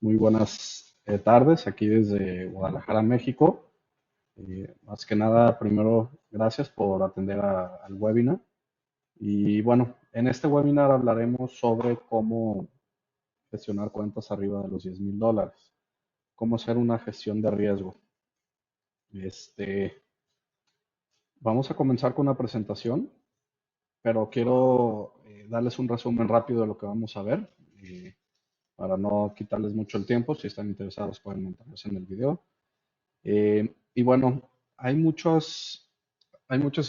Muy buenas tardes, aquí desde Guadalajara, México. Más que nada, primero, gracias por atender al webinar. Y bueno, en este webinar hablaremos sobre cómo gestionar cuentas arriba de los $10,000, cómo hacer una gestión de riesgo. Este, Vamos a comenzar con una presentación, pero quiero darles un resumen rápido de lo que vamos a ver, para no quitarles mucho el tiempo. Si están interesados, pueden mantenerse en el video. Y bueno, hay muchas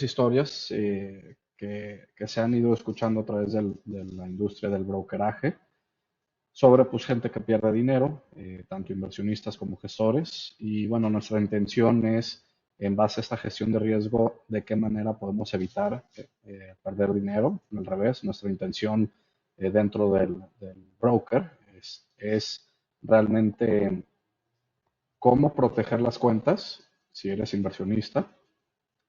historias que se han ido escuchando a través de la industria del brokeraje sobre pues, gente que pierde dinero, tanto inversionistas como gestores. Y bueno, nuestra intención es, en base a esta gestión de riesgo, de qué manera podemos evitar perder dinero. Al revés, nuestra intención dentro del broker es realmente cómo proteger las cuentas si eres inversionista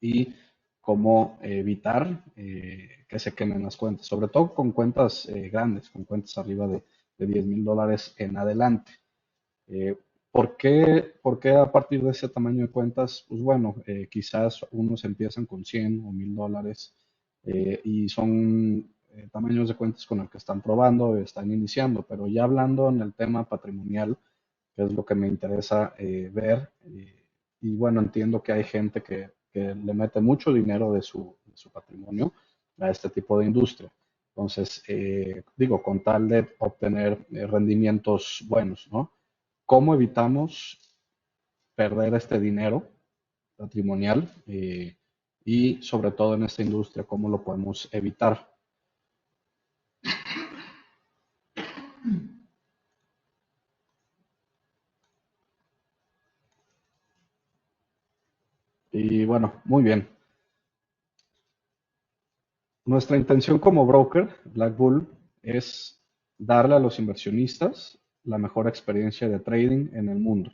y cómo evitar que se quemen las cuentas, sobre todo con cuentas grandes, con cuentas arriba de $10,000 en adelante. Eh, ¿Por qué a partir de ese tamaño de cuentas? Pues bueno, quizás unos empiezan con 100 o $1,000 y son tamaños de cuentas con el que están probando, están iniciando, pero ya hablando en el tema patrimonial, que es lo que me interesa ver. Y bueno, entiendo que hay gente que le mete mucho dinero de su patrimonio a este tipo de industria. Entonces, digo, con tal de obtener rendimientos buenos, ¿no? ¿Cómo evitamos perder este dinero patrimonial? Y sobre todo en esta industria, ¿cómo lo podemos evitar? Y bueno, muy bien. Nuestra intención como broker, Black Bull, es darle a los inversionistas la mejor experiencia de trading en el mundo.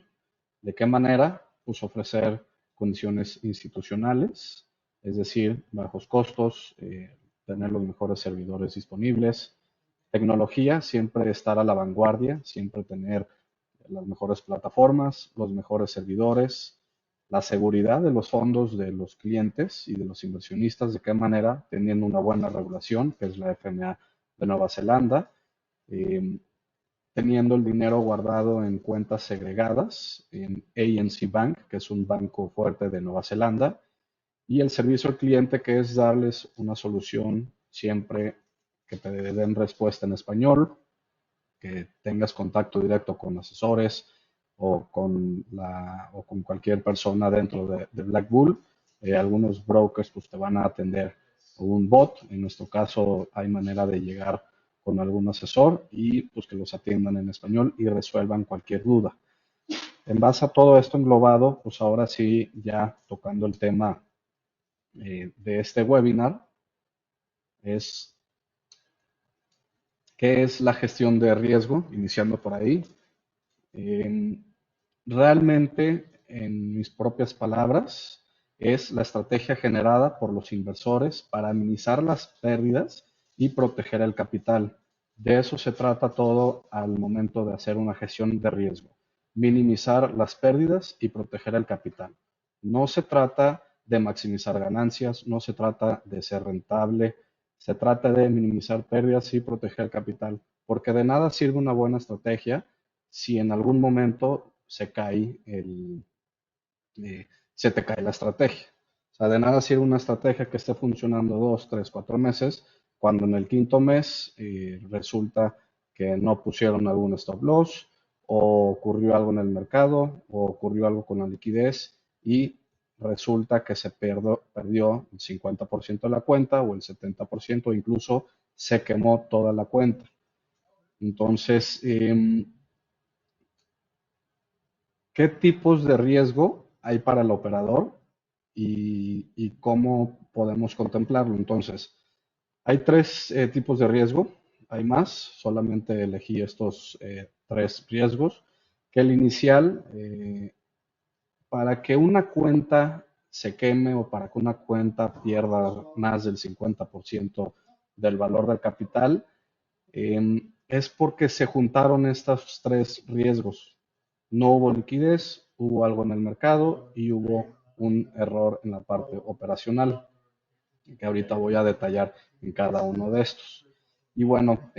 ¿De qué manera? Pues ofrecer condiciones institucionales, es decir, bajos costos, tener los mejores servidores disponibles, tecnología, siempre estar a la vanguardia, siempre tener las mejores plataformas, los mejores servidores, la seguridad de los fondos de los clientes y de los inversionistas, de qué manera, teniendo una buena regulación, que es la FMA de Nueva Zelanda, eh, teniendo el dinero guardado en cuentas segregadas en ANC Bank, que es un banco fuerte de Nueva Zelanda, y el servicio al cliente, que es darles una solución siempre que te den respuesta en español, que tengas contacto directo con asesores o con cualquier persona dentro de Black Bull. Algunos brokers pues, te van a atender un bot. En nuestro caso hay manera de llegar con algún asesor y pues que los atiendan en español y resuelvan cualquier duda. En base a todo esto englobado, pues ahora sí, ya tocando el tema de este webinar, es qué es la gestión de riesgo, iniciando por ahí. Eh, Realmente, en mis propias palabras, es la estrategia generada por los inversores para minimizar las pérdidas y proteger el capital. De eso se trata todo al momento de hacer una gestión de riesgo. Minimizar las pérdidas y proteger el capital. No se trata de maximizar ganancias, no se trata de ser rentable, se trata de minimizar pérdidas y proteger el capital, porque de nada sirve una buena estrategia si en algún momento se te cae la estrategia. O sea, de nada sirve una estrategia que esté funcionando 2, 3, 4 meses, cuando en el quinto mes resulta que no pusieron algún stop loss, o ocurrió algo en el mercado, o ocurrió algo con la liquidez, y resulta que perdió el 50% de la cuenta o el 70%, o incluso se quemó toda la cuenta. Entonces, ¿qué tipos de riesgo hay para el operador y cómo podemos contemplarlo? Entonces, hay tres tipos de riesgo, hay más, solamente elegí estos tres riesgos, que el inicial, para que una cuenta se queme o para que una cuenta pierda más del 50% del valor del capital, es porque se juntaron estos tres riesgos. No hubo liquidez, hubo algo en el mercado y hubo un error en la parte operacional, que ahorita voy a detallar en cada uno de estos. Y bueno,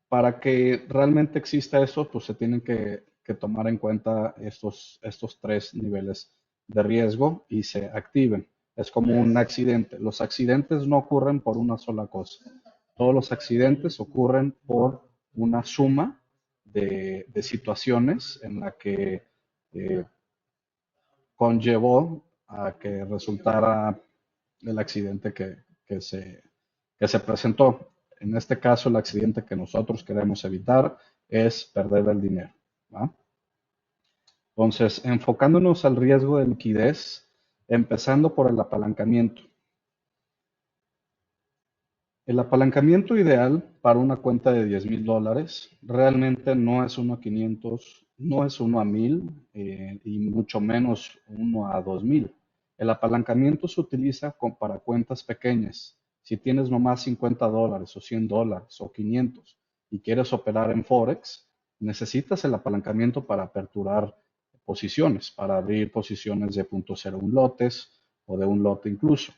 para que realmente exista eso, pues se tienen que tomar en cuenta estos tres niveles de riesgo y se activen. Es como un accidente. Los accidentes no ocurren por una sola cosa. Todos los accidentes ocurren por una suma de situaciones en la que eh, conllevó a que resultara el accidente que se presentó. En este caso, el accidente que nosotros queremos evitar es perder el dinero, ¿va? Entonces, enfocándonos al riesgo de liquidez, empezando por el apalancamiento. El apalancamiento ideal para una cuenta de $10,000 realmente no es uno a 500, no es uno a 1000 y mucho menos uno a 2000. El apalancamiento se utiliza para cuentas pequeñas. Si tienes nomás $50 o $100 o 500 y quieres operar en Forex, necesitas el apalancamiento para aperturar posiciones, para abrir posiciones de 0.01 lotes o de un lote incluso.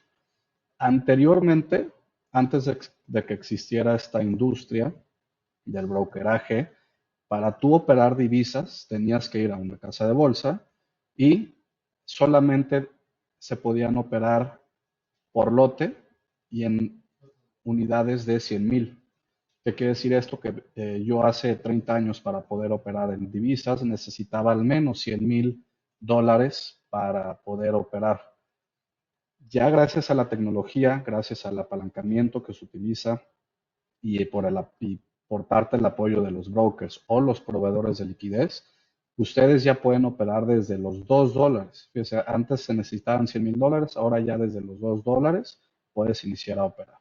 Anteriormente, antes de que existiera esta industria del brokeraje, para tú operar divisas tenías que ir a una casa de bolsa y solamente se podían operar por lote y en unidades de 100,000. ¿Qué quiere decir esto? Que yo hace 30 años para poder operar en divisas necesitaba al menos $100,000 para poder operar. Ya gracias a la tecnología, gracias al apalancamiento que se utiliza y por parte del apoyo de los brokers o los proveedores de liquidez, ustedes ya pueden operar desde los $2. Fíjense, antes se necesitaban $100,000, ahora ya desde los $2 puedes iniciar a operar.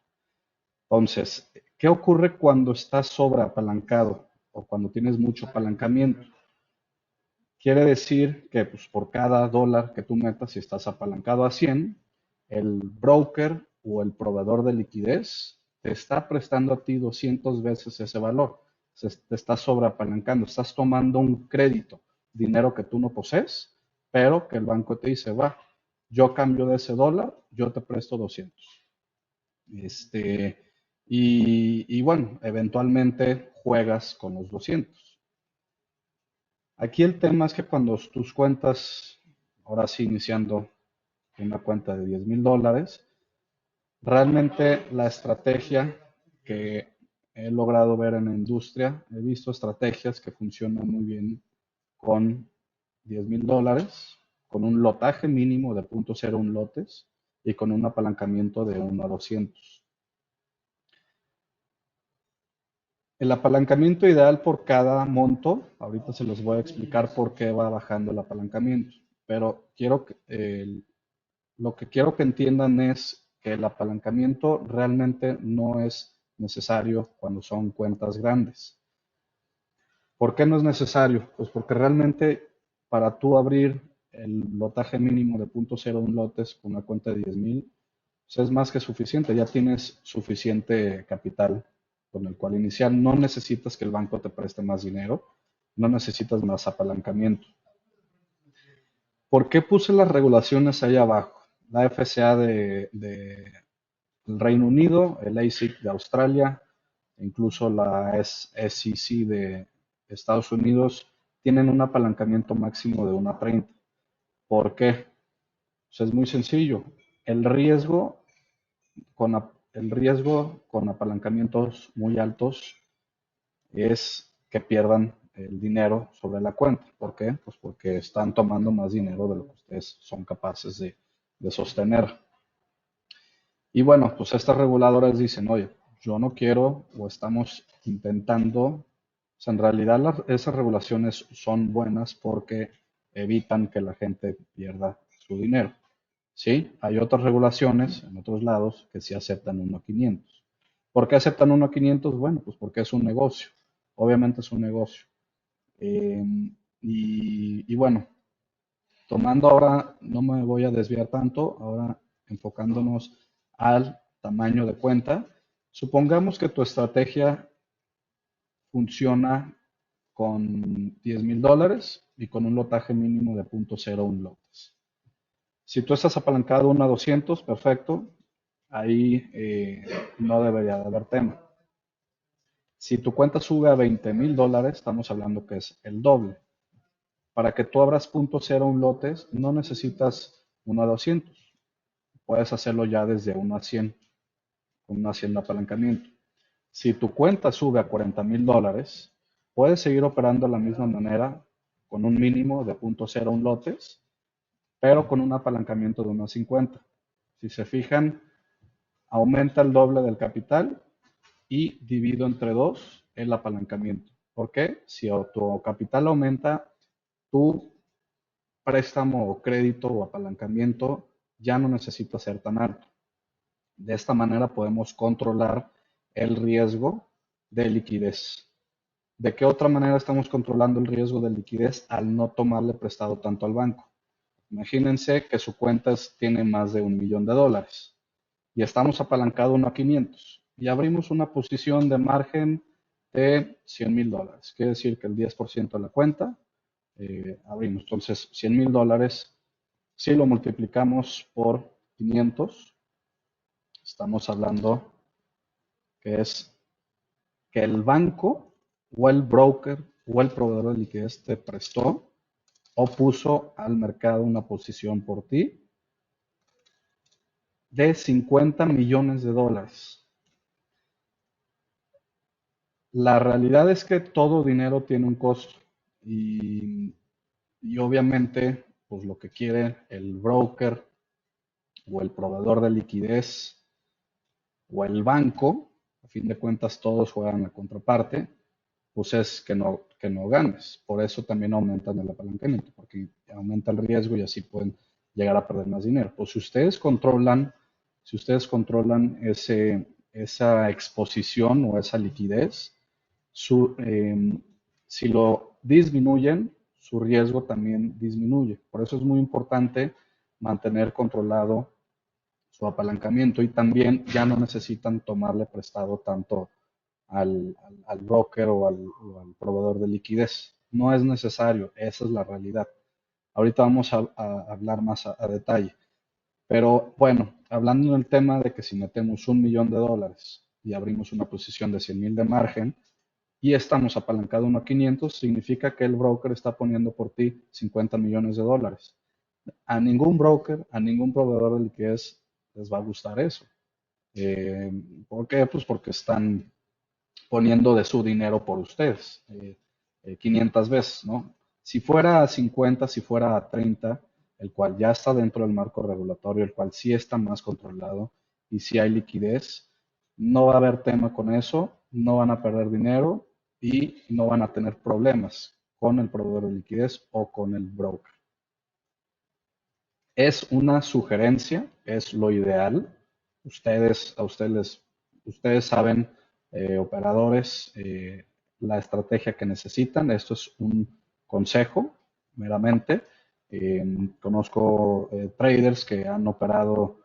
Entonces, ¿qué ocurre cuando estás sobreapalancado o cuando tienes mucho apalancamiento? Quiere decir que pues, por cada dólar que tú metas, si estás apalancado a 100, el broker o el proveedor de liquidez te está prestando a ti 200 veces ese valor. Te estás sobreapalancando, estás tomando un crédito, dinero que tú no posees, pero que el banco te dice, va, yo cambio de ese dólar, yo te presto 200. Este, y bueno, eventualmente juegas con los 200. Aquí el tema es que cuando tus cuentas, ahora sí iniciando una cuenta de $10,000, realmente la estrategia que he logrado ver en la industria, he visto estrategias que funcionan muy bien con $10,000, con un lotaje mínimo de 0.01 lotes y con un apalancamiento de 1 a 200. El apalancamiento ideal por cada monto, ahorita se los voy a explicar por qué va bajando el apalancamiento, pero lo que quiero que entiendan es que el apalancamiento realmente no es necesario cuando son cuentas grandes. ¿Por qué no es necesario? Pues porque realmente para tú abrir el lotaje mínimo de 0.01 lotes con una cuenta de 10,000, pues es más que suficiente, ya tienes suficiente capital con el cual iniciar. No necesitas que el banco te preste más dinero, no necesitas más apalancamiento. ¿Por qué puse las regulaciones ahí abajo? La FCA del Reino Unido, el ASIC de Australia, incluso la SEC de Estados Unidos, tienen un apalancamiento máximo de 1 a 30. ¿Por qué? Pues es muy sencillo. El riesgo el riesgo con apalancamientos muy altos es que pierdan el dinero sobre la cuenta. ¿Por qué? Pues porque están tomando más dinero de lo que ustedes son capaces de sostener. Y bueno, pues estas reguladoras dicen, oye, yo no quiero o estamos intentando, o sea, en realidad esas regulaciones son buenas porque evitan que la gente pierda su dinero. Sí, hay otras regulaciones en otros lados que sí aceptan 1 a 500. ¿Por qué aceptan 1 a 500? Bueno, pues porque es un negocio. Obviamente es un negocio. Eh, y bueno, tomando ahora, no me voy a desviar tanto, ahora enfocándonos al tamaño de cuenta. Supongamos que tu estrategia funciona con $10,000 y con un lotaje mínimo de 0.01 lotes. Si tú estás apalancado 1 a 200, perfecto, ahí no debería de haber tema. Si tu cuenta sube a $20,000, estamos hablando que es el doble. Para que tú abras 0.01 lotes, no necesitas 1 a 200. Puedes hacerlo ya desde 1 a 100, con una 100 de apalancamiento. Si tu cuenta sube a $40,000, puedes seguir operando de la misma manera con un mínimo de 0.01 lotes, pero con un apalancamiento de 1 a 50. Si se fijan, aumenta el doble del capital y divido entre 2 el apalancamiento. ¿Por qué? Si tu capital aumenta, tu préstamo o crédito o apalancamiento ya no necesita ser tan alto. De esta manera podemos controlar el riesgo de liquidez. ¿De qué otra manera estamos controlando el riesgo de liquidez al no tomarle prestado tanto al banco? Imagínense que su cuenta tiene más de $1,000,000 y estamos apalancados 1 a 500 y abrimos una posición de margen de $100,000. Quiere decir que el 10% de la cuenta abrimos. Entonces, $100,000, si lo multiplicamos por 500, estamos hablando que es que el banco o el broker o el proveedor de liquidez te prestó o puso al mercado una posición por ti de $50,000,000. La realidad es que todo dinero tiene un costo y obviamente pues lo que quiere el broker o el proveedor de liquidez o el banco, a fin de cuentas todos juegan la contraparte, pues es que no ganes. Por eso también aumentan el apalancamiento, porque aumenta el riesgo y así pueden llegar a perder más dinero. Pues si ustedes controlan esa exposición o esa liquidez, si lo disminuyen, su riesgo también disminuye. Por eso es muy importante mantener controlado su apalancamiento y también ya no necesitan tomarle prestado tanto al broker o al proveedor de liquidez. No es necesario, esa es la realidad. Ahorita vamos a hablar más a detalle. Pero bueno, hablando del tema de que si metemos $1,000,000 y abrimos una posición de 100,000 de margen y estamos apalancados 1 a 500, significa que el broker está poniendo por ti $50,000,000. A ningún broker, a ningún proveedor de liquidez les va a gustar eso. ¿Por qué? Pues porque están poniendo de su dinero por ustedes 500 veces, ¿no? Si fuera a 50, si fuera a 30, el cual ya está dentro del marco regulatorio, el cual sí está más controlado y si hay liquidez, no va a haber tema con eso, no van a perder dinero y no van a tener problemas con el proveedor de liquidez o con el broker. Es una sugerencia, es lo ideal. Ustedes saben, operadores, la estrategia que necesitan. Esto es un consejo, meramente. Conozco traders que han operado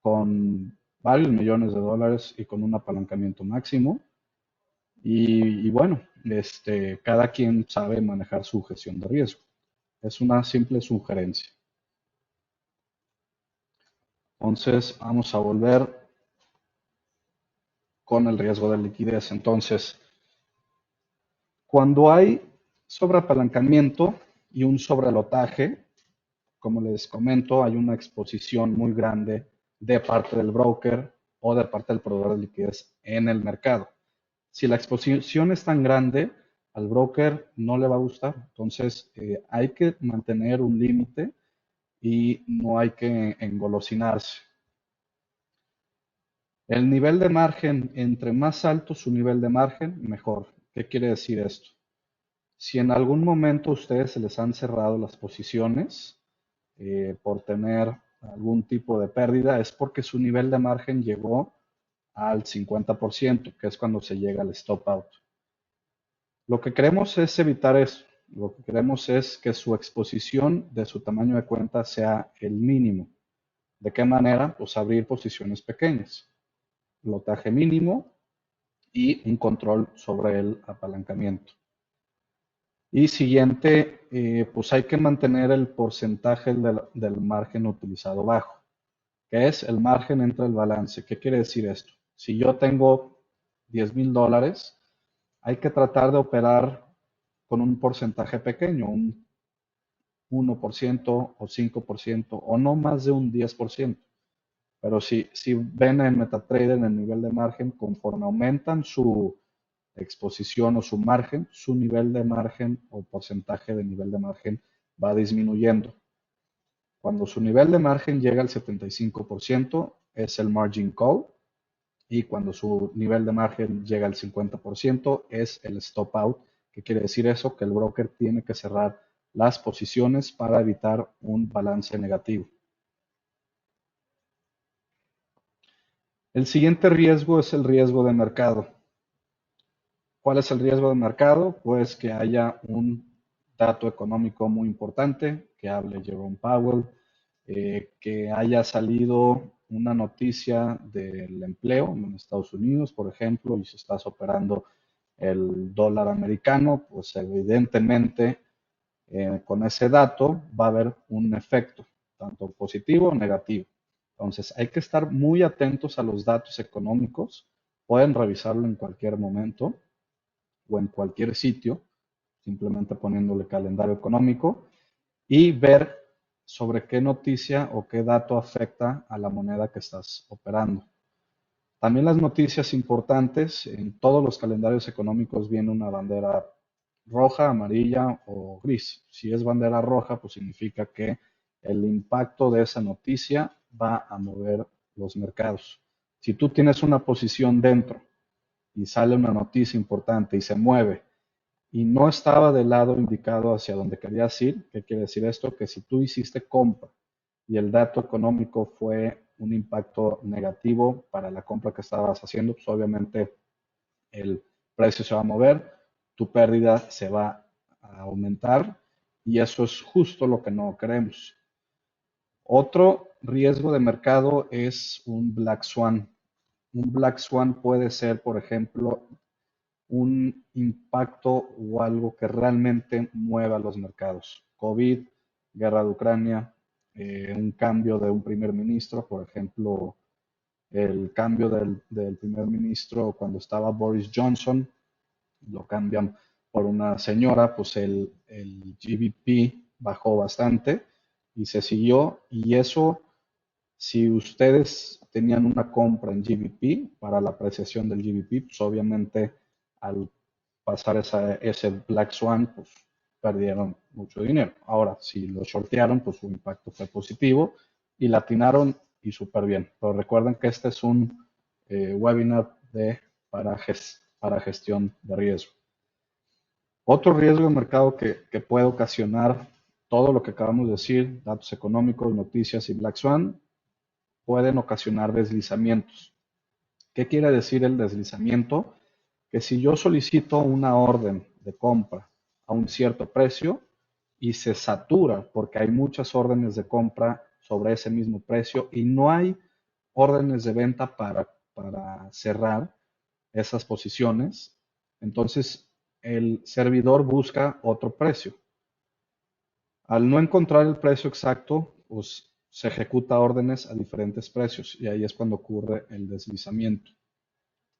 con varios millones de dólares y con un apalancamiento máximo. Y bueno, cada quien sabe manejar su gestión de riesgo. Es una simple sugerencia. Entonces, vamos a volver con el riesgo de liquidez. Entonces, cuando hay sobreapalancamiento y un sobrelotaje, como les comento, hay una exposición muy grande de parte del broker o de parte del proveedor de liquidez en el mercado. Si la exposición es tan grande, al broker no le va a gustar. Entonces, hay que mantener un límite y no hay que engolosinarse. El nivel de margen, entre más alto su nivel de margen, mejor. ¿Qué quiere decir esto? Si en algún momento a ustedes se les han cerrado las posiciones por tener algún tipo de pérdida, es porque su nivel de margen llegó al 50%, que es cuando se llega al stop out. Lo que queremos es evitar eso. Lo que queremos es que su exposición de su tamaño de cuenta sea el mínimo. ¿De qué manera? Pues abrir posiciones pequeñas. Lotaje mínimo y un control sobre el apalancamiento. Y siguiente, pues hay que mantener el porcentaje del margen utilizado bajo, que es el margen entre el balance. ¿Qué quiere decir esto? Si yo tengo $10,000, hay que tratar de operar con un porcentaje pequeño, un 1% o 5% o no más de un 10%. Pero si ven en MetaTrader en el nivel de margen, conforme aumentan su exposición o su margen, su nivel de margen o porcentaje de nivel de margen va disminuyendo. Cuando su nivel de margen llega al 75% es el margin call, y cuando su nivel de margen llega al 50% es el stop out. ¿Qué quiere decir eso? Que el broker tiene que cerrar las posiciones para evitar un balance negativo. El siguiente riesgo es el riesgo de mercado. ¿Cuál es el riesgo de mercado? Pues que haya un dato económico muy importante, que hable Jerome Powell, que haya salido una noticia del empleo en Estados Unidos, por ejemplo, y si estás operando el dólar americano, pues evidentemente con ese dato va a haber un efecto, tanto positivo o negativo. Entonces hay que estar muy atentos a los datos económicos. Pueden revisarlo en cualquier momento o en cualquier sitio, simplemente poniéndole calendario económico y ver sobre qué noticia o qué dato afecta a la moneda que estás operando. También las noticias importantes, en todos los calendarios económicos viene una bandera roja, amarilla o gris. Si es bandera roja, pues significa que el impacto de esa noticia va a mover los mercados. Si tú tienes una posición dentro y sale una noticia importante y se mueve y no estaba del lado indicado hacia donde querías ir, ¿qué quiere decir esto? Que si tú hiciste compra y el dato económico fue un impacto negativo para la compra que estabas haciendo, pues obviamente el precio se va a mover, tu pérdida se va a aumentar y eso es justo lo que no queremos. Otro riesgo de mercado es un Black Swan. Un Black Swan puede ser, por ejemplo, un impacto o algo que realmente mueva los mercados. COVID, guerra de Ucrania, un cambio de un primer ministro, por ejemplo, el cambio del primer ministro cuando estaba Boris Johnson, lo cambian por una señora, pues el GBP bajó bastante y se siguió, y eso, si ustedes tenían una compra en GBP para la apreciación del GBP, pues obviamente al pasar ese Black Swan, pues perdieron mucho dinero. Ahora, si lo shortearon, pues su impacto fue positivo y latinaron y súper bien. Pero recuerden que este es un webinar para gestión de riesgo. Otro riesgo de mercado que puede ocasionar todo lo que acabamos de decir, datos económicos, noticias y Black Swan, pueden ocasionar deslizamientos. ¿Qué quiere decir el deslizamiento? Que si yo solicito una orden de compra a un cierto precio y se satura porque hay muchas órdenes de compra sobre ese mismo precio y no hay órdenes de venta para cerrar esas posiciones, entonces el servidor busca otro precio. Al no encontrar el precio exacto, pues se ejecuta órdenes a diferentes precios y ahí es cuando ocurre el deslizamiento.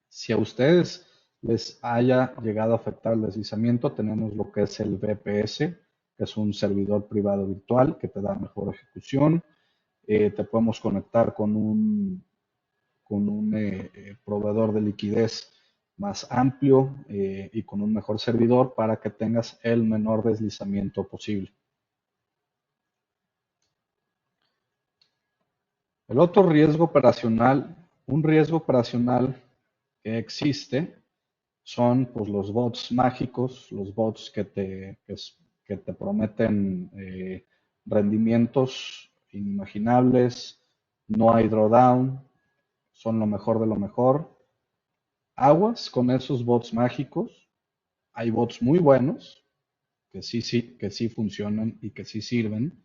Si a ustedes les haya llegado a afectar el deslizamiento, tenemos lo que es el VPS, que es un servidor privado virtual que te da mejor ejecución. Te podemos conectar con un proveedor de liquidez más amplio y con un mejor servidor para que tengas el menor deslizamiento posible. El otro riesgo operacional, un riesgo operacional que existe, son pues, los bots mágicos, los bots que te prometen rendimientos inimaginables, no hay drawdown, son lo mejor de lo mejor. Aguas con esos bots mágicos. Hay bots muy buenos que sí funcionan y que sí sirven,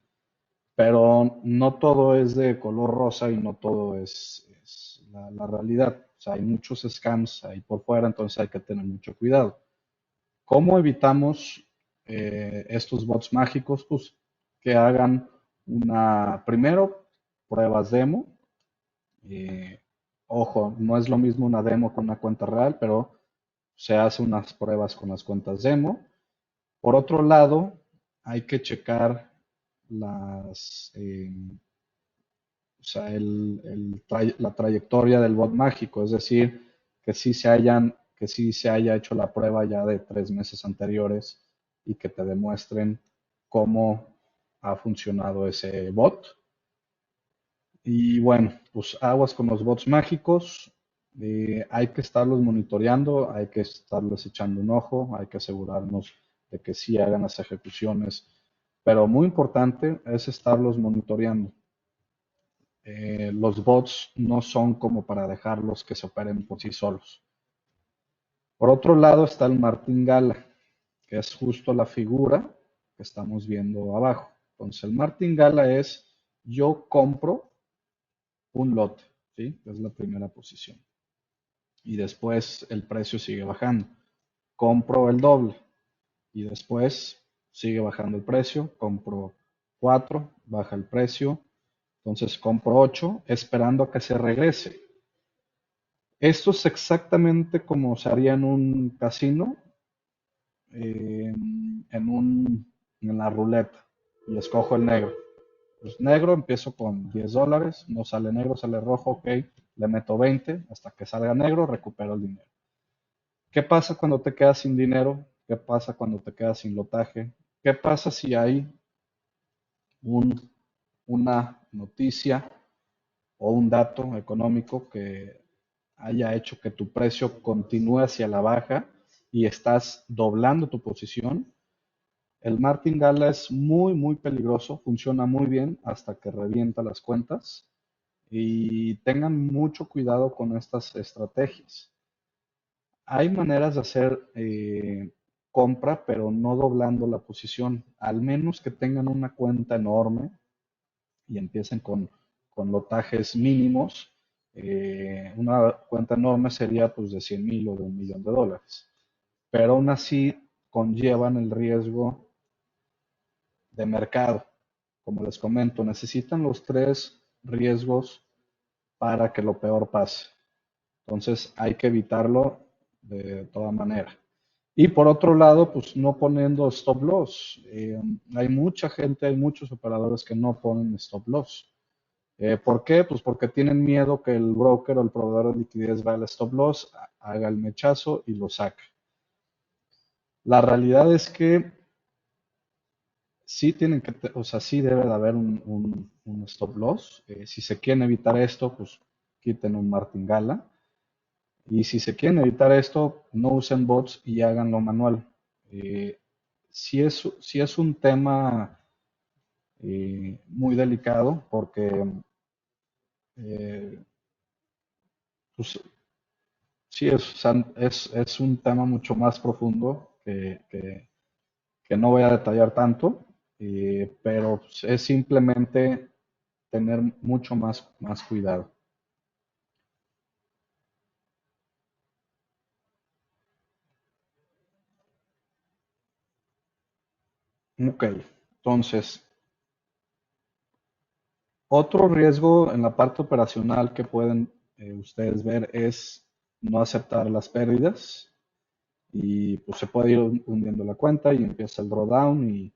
pero no todo es de color rosa y no todo es la realidad. sea, hay muchos scams ahí por fuera, entonces hay que tener mucho cuidado. ¿Cómo evitamos estos bots mágicos? Pues que hagan primero, pruebas demo. Eh, Ojo, no es lo mismo una demo con una cuenta real, pero se hace unas pruebas con las cuentas demo. Por otro lado, hay que checar o sea, la trayectoria del bot mágico, es decir, que sí se haya hecho la prueba ya de 3 meses anteriores y que te demuestren cómo ha funcionado ese bot. Y bueno, pues aguas con los bots mágicos. Hay que estarlos monitoreando, hay que estarles echando un ojo, hay que asegurarnos de que sí hagan las ejecuciones. Pero muy importante es estarlos monitoreando. Los bots no son como para dejarlos que se operen por sí solos. Por otro lado está el martingala, que es justo la figura que estamos viendo abajo. Entonces el martingala es yo compro un lote, ¿sí? Es la primera posición. Y después el precio sigue bajando. Compro el doble y después sigue bajando el precio. Compro 4, baja el precio. Entonces compro 8, esperando a que se regrese. Esto es exactamente como se haría en un casino, eh, en la ruleta. Y escojo el negro. Pues negro, empiezo con $10, no sale negro, sale rojo, ok, le meto 20, hasta que salga negro, recupero el dinero. ¿Qué pasa cuando te quedas sin dinero? ¿Qué pasa cuando te quedas sin lotaje? ¿Qué pasa si hay un- una noticia o un dato económico que haya hecho que tu precio continúe hacia la baja y estás doblando tu posición? El martingala es muy, muy peligroso, funciona muy bien hasta que revienta las cuentas y tengan mucho cuidado con estas estrategias. Hay maneras de hacer compra, pero no doblando la posición, al menos que tengan una cuenta enorme y empiecen con lotajes mínimos. Una cuenta enorme sería pues de 100,000 o de $1,000,000, pero aún así conllevan el riesgo de mercado. Como les comento, necesitan los tres riesgos para que lo peor pase. Entonces hay que evitarlo de toda manera. Y por otro lado, pues no poniendo stop loss. Hay mucha gente, hay muchos operadores que no ponen stop loss. ¿Por qué? Pues porque tienen miedo que el broker o el proveedor de liquidez vaya al stop loss, haga el mechazo y lo saque. La realidad es que sí tienen o sea, sí debe de haber un stop loss. Si se quieren evitar esto, pues quiten un martingala. Y si se quieren evitar esto, no usen bots y háganlo manual. Eh, si es un tema muy delicado porque eh, pues, sí es, o sea, es un tema mucho más profundo que no voy a detallar tanto, pero pues, es simplemente tener mucho más cuidado. Ok, entonces, otro riesgo en la parte operacional que pueden ustedes ver es no aceptar las pérdidas y pues se puede ir hundiendo la cuenta y empieza el drawdown y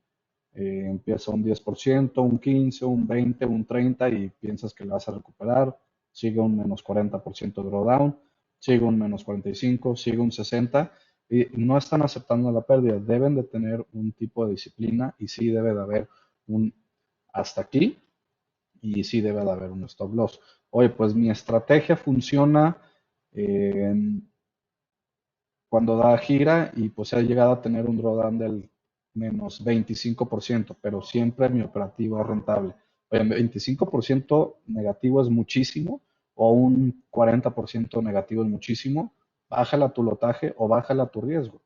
empieza un 10%, un 15%, un 20%, un 30% y piensas que la vas a recuperar, sigue un menos 40% de drawdown, sigue un menos 45%, sigue un 60% y no están aceptando la pérdida. Deben de tener un tipo de disciplina y sí debe de haber un hasta aquí y sí debe de haber un stop loss. Oye, pues mi estrategia funciona eh, cuando da gira y pues ha llegado a tener un drawdown del menos 25%, pero siempre mi operativa es rentable. Oye, 25% negativo es muchísimo o un 40% negativo es muchísimo. Bájala tu lotaje o bájala tu riesgo.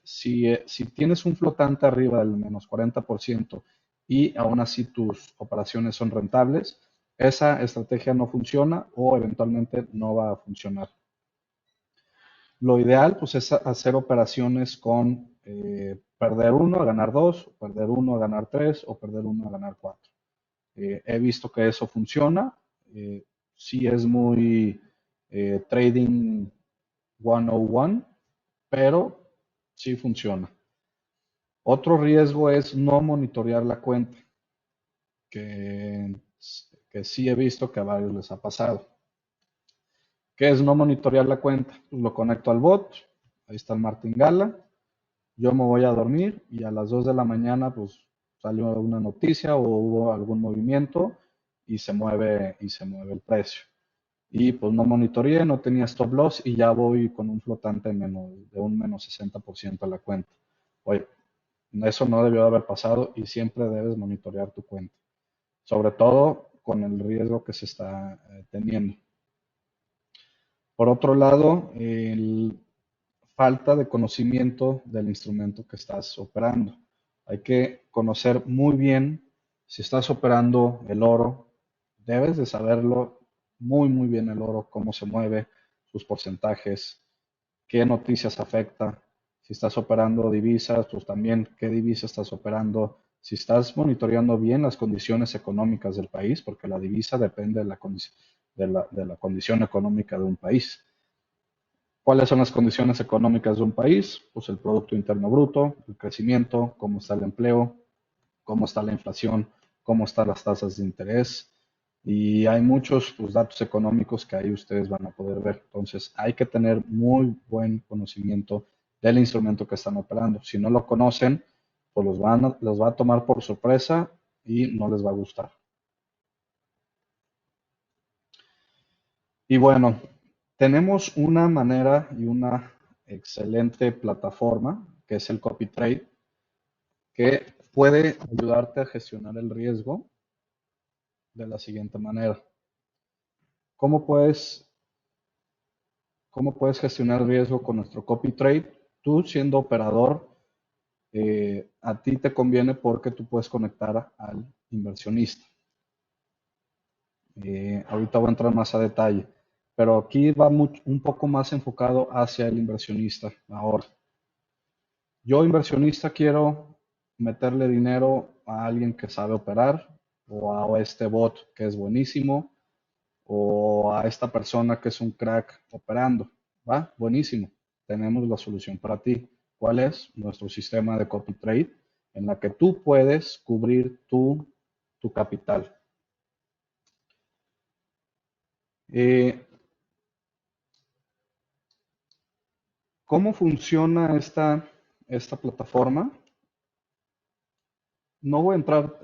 Si tienes un flotante arriba del menos 40% y aún así tus operaciones son rentables, esa estrategia no funciona o eventualmente no va a funcionar. Lo ideal, pues, es hacer operaciones con perder uno a ganar dos, perder uno a ganar tres o perder uno a ganar cuatro. He visto que eso funciona. eh, sí es muy trading 101, pero sí funciona. Otro riesgo es no monitorear la cuenta, que, que sí he visto que a varios les ha pasado. ¿Qué es no monitorear la cuenta? Pues lo conecto al bot, ahí está el martingala, yo me voy a dormir y a las 2 de la mañana pues salió una noticia o hubo algún movimiento y se mueve el precio. Y pues no monitoreé, no tenía stop loss y ya voy con un flotante de un menos 60% a la cuenta. Oye, eso no debió de haber pasado y siempre debes monitorear tu cuenta, sobre todo con el riesgo que se está teniendo. Por otro lado, falta de conocimiento del instrumento que estás operando. Hay que conocer muy bien si estás operando el oro, debes de saberlo muy bien el oro, cómo se mueve, sus porcentajes, qué noticias afecta. Si estás operando divisas, pues también qué divisa estás operando. Si estás monitoreando bien las condiciones económicas del país, porque la divisa depende de la condición económica de un país. ¿Cuáles son las condiciones económicas de un país? Pues el Producto Interno Bruto, el crecimiento, cómo está el empleo, cómo está la inflación, cómo están las tasas de interés. Y hay muchos pues, datos económicos que ahí ustedes van a poder ver. Entonces hay que tener muy buen conocimiento del instrumento que están operando. Si no lo conocen, pues los va a tomar por sorpresa y no les va a gustar. Y bueno, tenemos una manera y una excelente plataforma que es el CopyTrade, que puede ayudarte a gestionar el riesgo de la siguiente manera. ¿Cómo puedes, cómo puedes gestionar el riesgo con nuestro CopyTrade? Tú siendo operador, a ti te conviene porque tú puedes conectar al inversionista. Ahorita voy a entrar más a detalle, pero aquí va un poco más enfocado hacia el inversionista ahora. Yo, inversionista, quiero meterle dinero a alguien que sabe operar, o a este bot que es buenísimo, o a esta persona que es un crack operando. ¿Va? Buenísimo. Tenemos la solución para ti. ¿Cuál es? Nuestro sistema de copy trade, en la que tú puedes cubrir tu capital. Eh, ¿Cómo funciona esta plataforma? No voy a entrar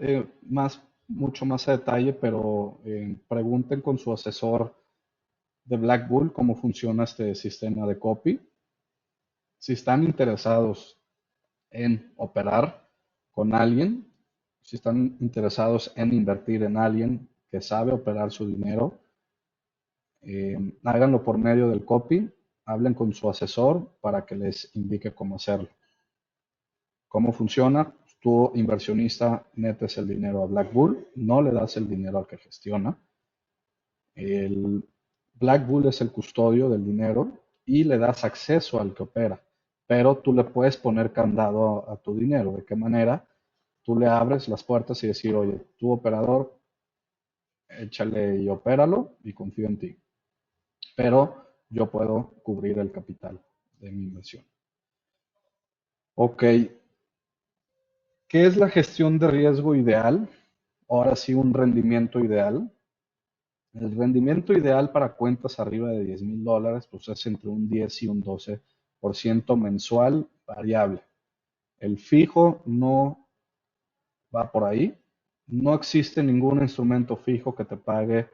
mucho más a detalle, pero pregunten con su asesor de Black Bull cómo funciona este sistema de copy. Si están interesados en operar con alguien, si están interesados en invertir en alguien que sabe operar su dinero, háganlo por medio del copy, hablen con su asesor para que les indique cómo hacerlo. ¿Cómo funciona? Tú, inversionista, metes el dinero a Black Bull, no le das el dinero al que gestiona. El Black Bull es el custodio del dinero y le das acceso al que opera, pero tú le puedes poner candado a tu dinero. ¿De qué manera? Tú le abres las puertas y decir, oye, tu operador, échale y opéralo y confío en ti, pero yo puedo cubrir el capital de mi inversión. Ok, ¿qué es la gestión de riesgo ideal? Ahora sí, un rendimiento ideal. El rendimiento ideal para cuentas arriba de $10,000 pues es entre un 10 y un 12% mensual variable. El fijo no va por ahí. No existe ningún instrumento fijo que te pague,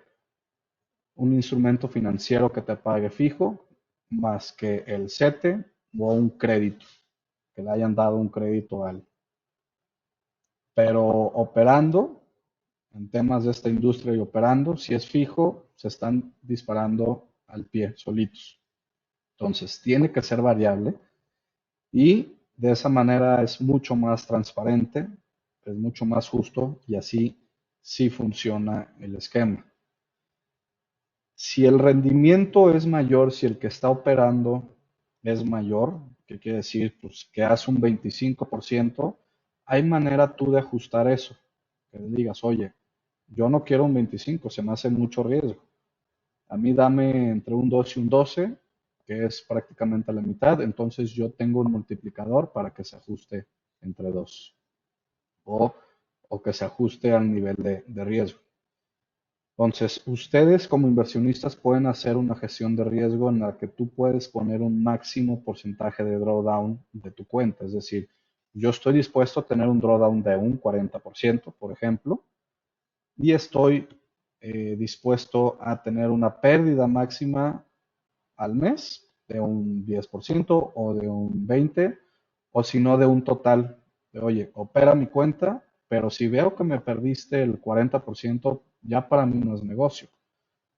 un instrumento financiero que te pague fijo, más que el CETE o un crédito, que le hayan dado un crédito a él. Pero operando, en temas de esta industria y operando, si es fijo, se están disparando al pie solitos. Entonces, tiene que ser variable y de esa manera es mucho más transparente, es mucho más justo y así sí funciona el esquema. Si el rendimiento es mayor, si el que está operando es mayor, ¿qué quiere decir? Pues que hace un 25%, hay manera tú de ajustar eso. Que le digas, oye, yo no quiero un 25, se me hace mucho riesgo. A mí dame entre un 2 y un 12, que es prácticamente la mitad, entonces yo tengo un multiplicador para que se ajuste entre dos o, o que se ajuste al nivel de riesgo. Entonces, ustedes como inversionistas pueden hacer una gestión de riesgo en la que tú puedes poner un máximo porcentaje de drawdown de tu cuenta. Es decir, yo estoy dispuesto a tener un drawdown de un 40%, por ejemplo, y estoy dispuesto a tener una pérdida máxima al mes de un 10% o de un 20%, o si no de un total de, oye, opera mi cuenta, pero si veo que me perdiste el 40%, ya para mí no es negocio.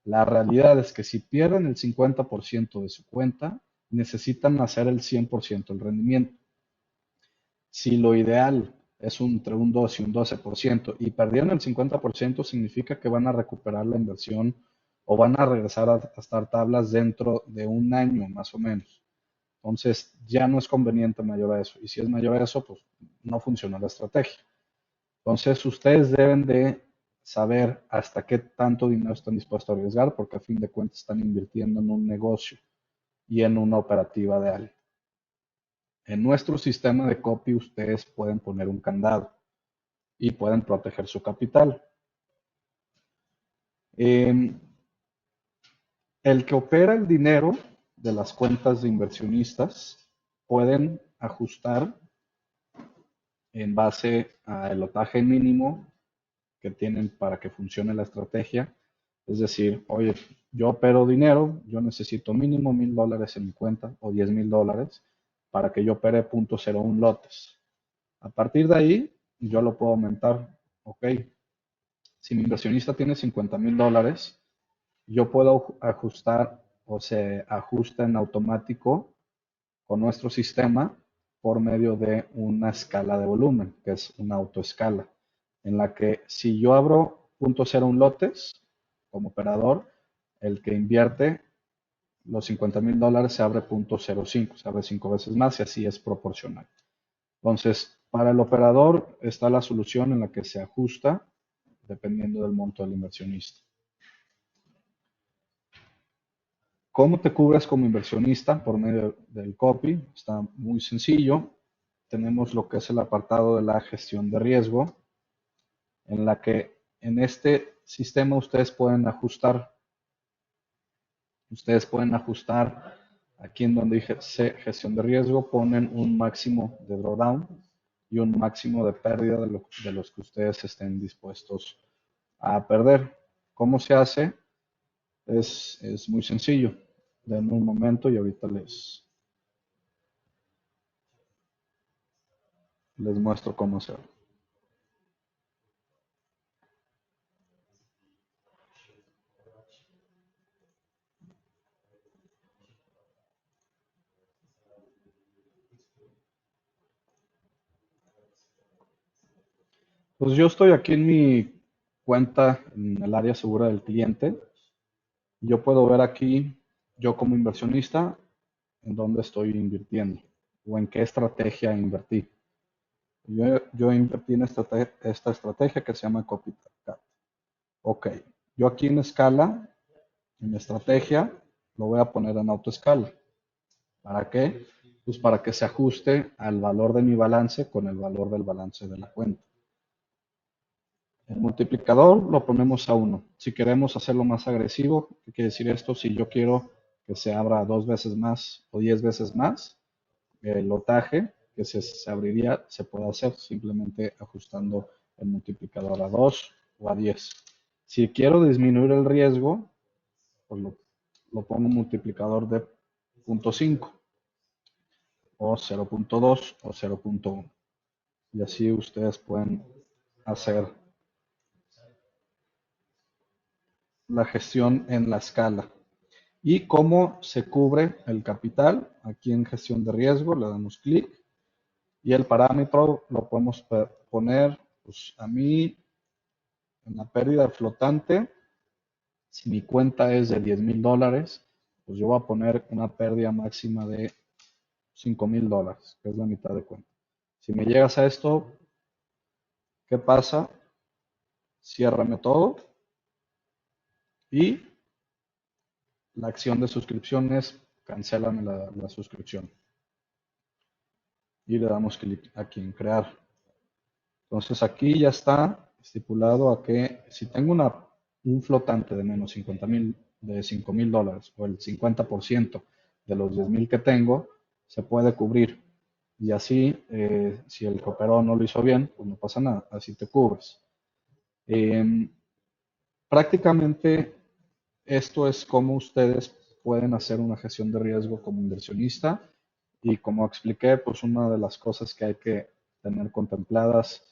La realidad es que si pierden el 50% de su cuenta, necesitan hacer el 100% del rendimiento. Si lo ideal es entre un 2 y un 12% y perdieron el 50%, significa que van a recuperar la inversión o van a regresar a estar tablas dentro de un año más o menos. Entonces ya no es conveniente mayor a eso. Y si es mayor a eso, pues no funciona la estrategia. Entonces ustedes deben de saber hasta qué tanto dinero están dispuestos a arriesgar, porque a fin de cuentas están invirtiendo en un negocio y en una operativa de algo. En nuestro sistema de copy ustedes pueden poner un candado y pueden proteger su capital. El que opera el dinero de las cuentas de inversionistas pueden ajustar en base al lotaje mínimo que tienen para que funcione la estrategia. Es decir, oye, yo opero dinero, yo necesito mínimo $1,000 en mi cuenta o $10,000 para que yo opere 0.01 lotes. A partir de ahí, yo lo puedo aumentar. Ok, si mi inversionista tiene $50,000, yo puedo ajustar o se ajusta en automático con nuestro sistema por medio de una escala de volumen, que es una autoescala, en la que si yo abro 0.01 lotes como operador, el que invierte los $50,000 se abre 0.05, se abre 5 veces más y así es proporcional. Entonces, para el operador está la solución en la que se ajusta dependiendo del monto del inversionista. ¿Cómo te cubres como inversionista por medio del copy? Está muy sencillo. Tenemos lo que es el apartado de la gestión de riesgo, en la que en este sistema ustedes pueden ajustar aquí en donde dice gestión de riesgo, ponen un máximo de drawdown y un máximo de pérdida de los que ustedes estén dispuestos a perder. ¿Cómo se hace? Es muy sencillo. Denme un momento y ahorita les muestro cómo hacerlo. Pues yo estoy aquí en mi cuenta en el área segura del cliente. Yo puedo ver aquí, yo como inversionista, en dónde estoy invirtiendo o en qué estrategia invertí. Yo invertí en esta estrategia que se llama Copycat. Ok, yo aquí en escala, en estrategia, lo voy a poner en autoescala. ¿Para qué? Pues para que se ajuste al valor de mi balance con el valor del balance de la cuenta. El multiplicador lo ponemos a 1. Si queremos hacerlo más agresivo, ¿qué quiere decir esto? Si yo quiero que se abra 2 veces más o 10 veces más, el lotaje que se abriría se puede hacer simplemente ajustando el multiplicador a 2 o a 10. Si quiero disminuir el riesgo, pues lo pongo un multiplicador de 0.5 o 0.2 o 0.1. Y así ustedes pueden hacer la gestión en la escala. Y cómo se cubre el capital. Aquí en gestión de riesgo le damos clic y el parámetro lo podemos poner, pues a mí en la pérdida flotante Si mi cuenta es de $10,000, pues yo voy a poner una pérdida máxima de $5,000, que es la mitad de cuenta. Si me llegas a esto, ¿qué pasa? Ciérrame todo y la acción de suscripción es cancélame la suscripción. Y le damos clic aquí en crear. Entonces aquí ya está estipulado a que si tengo un flotante de menos 50,000, de $5,000 o el 50% de los 10,000 que tengo, se puede cubrir. Y así, si el que operó no lo hizo bien, pues no pasa nada, así te cubres. Em, Prácticamente esto es como ustedes pueden hacer una gestión de riesgo como inversionista y como expliqué, pues una de las cosas que hay que tener contempladas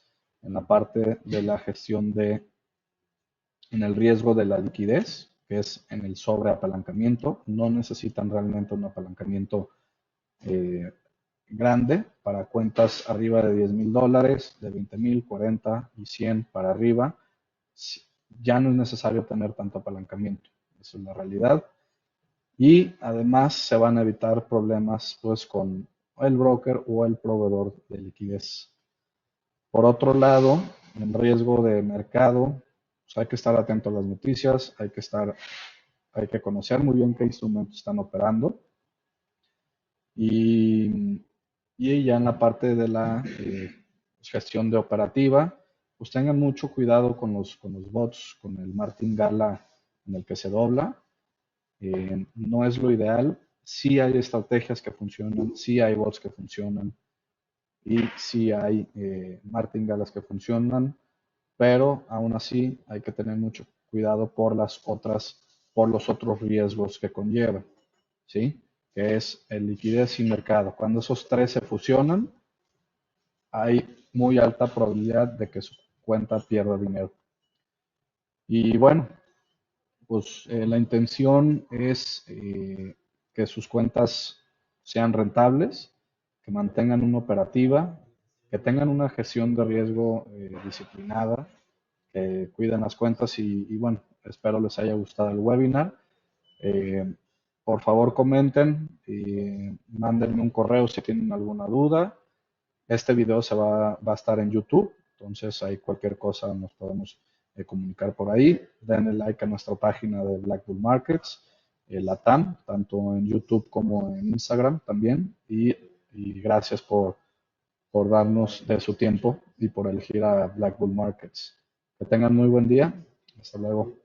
en la parte de la gestión en el riesgo de la liquidez, que es en el sobreapalancamiento. No necesitan realmente un apalancamiento eh, grande para cuentas arriba de $10,000, de 20,000, 40 y 100 para arriba. Ya no es necesario tener tanto apalancamiento. Esa es la realidad. Y además se van a evitar problemas pues con el broker o el proveedor de liquidez. Por otro lado, en riesgo de mercado, pues hay que estar atento a las noticias, hay que conocer muy bien qué instrumentos están operando y, y ya en la parte de la gestión de operativa, pues tengan mucho cuidado con los bots, con el martingala en el que se dobla. No es lo ideal. Sí hay estrategias que funcionan, sí hay bots que funcionan y sí hay martingalas que funcionan, pero aún así hay que tener mucho cuidado por los otros riesgos que conlleva, ¿sí? Que es el liquidez y mercado. Cuando esos tres se fusionan, hay muy alta probabilidad de que su cuenta pierda dinero. Y bueno, pues la intención es que sus cuentas sean rentables, que mantengan una operativa, que tengan una gestión de riesgo disciplinada, que cuiden las cuentas y bueno, espero les haya gustado el webinar. Eh, por favor comenten y mándenme un correo si tienen alguna duda. Este video va a estar en YouTube, entonces ahí cualquier cosa nos podemos comunicar por ahí. Denle like a nuestra página de Black Bull Markets, la TAM, tanto en YouTube como en Instagram también. Y gracias por darnos de su tiempo y por elegir a Black Bull Markets. Que tengan muy buen día. Hasta luego.